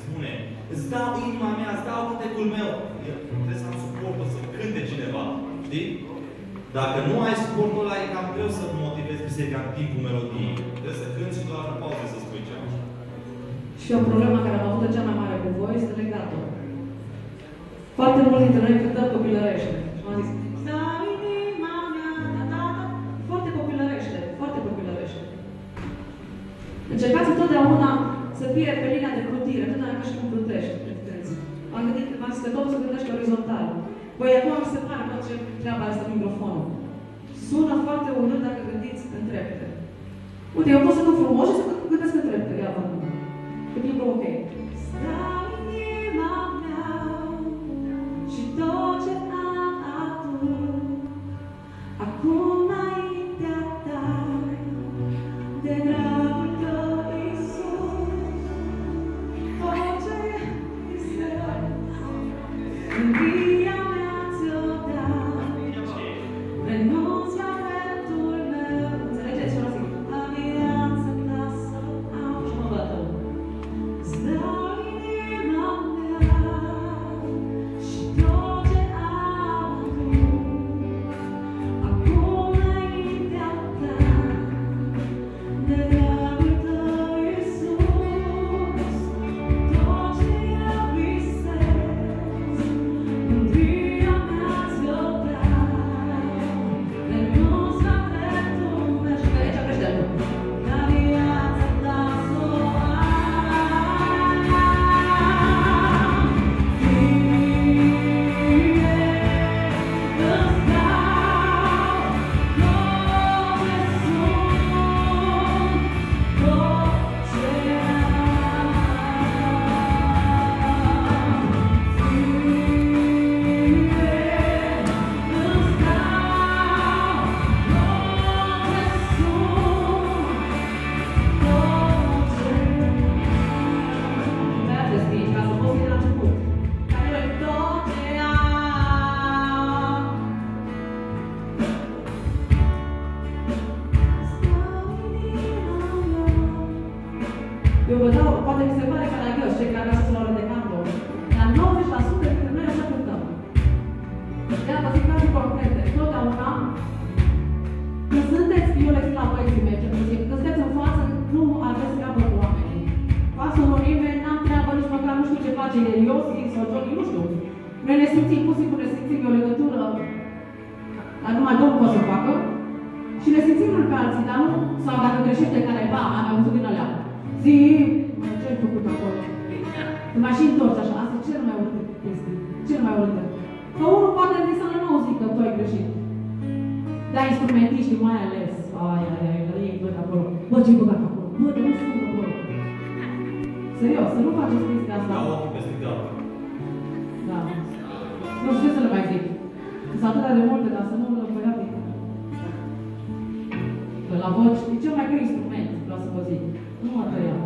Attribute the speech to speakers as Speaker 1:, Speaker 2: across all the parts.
Speaker 1: spune, îți dau inima mea, îți dau cântecul meu. Eu trebuie să am suportul să cânte cineva, știi? Dacă nu ai suportul ăla, e cam greu să motivezi biserica în timpul melodiei. Trebuie să cânti și doar în pauze să spui ceva.
Speaker 2: Și o problemă care am avut-o cea mai mare cu voi este legată. Foarte mulți dintre noi cântăm copilărește. Și m-am zis, stai inima mea, foarte copilărește, foarte copilărește. Încercați întotdeauna să fie pe linia de crutire, întotdeauna ca și cum cântești. M-am zis că totul se gândește orizontal. Păi acum mi se pare că ce treaba asta microfonul. Sună foarte urât dacă gândiți în trepte. Uite, eu pot să cânt frumos și să gândesc în trepte, ia vă. Că e ok. Stai inima mea și tot ce am atunci, acum înaintea ta, de dragul tău, Iisus, tot ce visez, în via mea ți-o dau, renunț la dreptul meu. Înțelegeți ce vreau să zic? La viața ta să am și mă bătă. Stai inima mea și tot ce am avut, acum înaintea ta, de dragul tău, Iisus, tot ce eu visez, în via mea ți-o dau, renunț la dreptul meu. Și pe aici crește lucrul. La viața ta să o eu vă dau, poate mi se pare caragios cei care vreau să se luă de canto, dar 90% dintre noi așa cântăm. De-aia vă zic cazuri concrete. Totdeauna, când sunteți, eu le zic la băieții mei, când sunteți în față, nu aveți treabă cu oamenii. Față unul nimeni, n-am treabă nici măcar, nu știu ce face Iosi sau Johnny, nu știu. Noi ne simțim, pur și simplu ne simțim, e o legătură, dar numai Domnul poate să facă. Și ne simțim unul pe alții, dar nu, sau dacă greșește careva, am auzit din alea. Zi, ce-ai făcut acolo? Te mai și întorci așa, asta e cel mai urât chestii, cel mai urât. Că unul poate în să nu zic că tu ai greșit. Dar instrumentiștii mai ales, ei văd acolo, bă, ce-ai băgat acolo? Bă, de nu sună, bă. Serios, să nu faceți chestia asta.
Speaker 1: Da, ochii peste gata.
Speaker 2: Da. Nu știu ce să le mai zic. Sunt atâtea de multe, dar să nu le băia pică. Că la voci e cel mai greu instrument, vreau să vă zic. Nu mă tăia.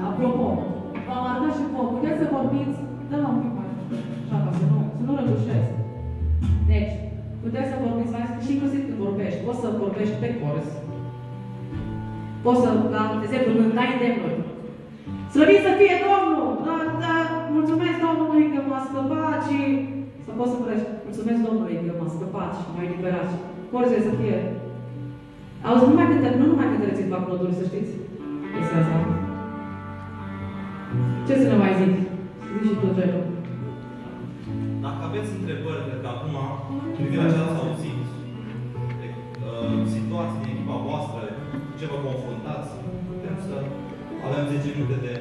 Speaker 2: Apropo, v-am arătat și vouă. Puteți să vorbiți? Dă la un pic mai așa, ca să nu răgușesc. Deci, puteți să vorbiți mai și inclusiv când vorbești. Poți să vorbești pe chorus. Poți să, la exemplu, când dai îndemnuri. Slăvit să fie Domnul! Da, mulțumesc Domnului că m-a scăpat și... Să poți să vorbești. Mulțumesc Domnului că m-a scăpat și m-a eliberat. Corzele să fie... Auzi, nu numai cântăreți în bancnoturi, să știți. Este asta. Ce să ne mai zic? Zici și tu, Joel.
Speaker 1: Dacă aveți întrebări, cred că acum, privirea ce ați auzit, situații din echipa voastră, ce vă confruntați, putem să avem 10 minute de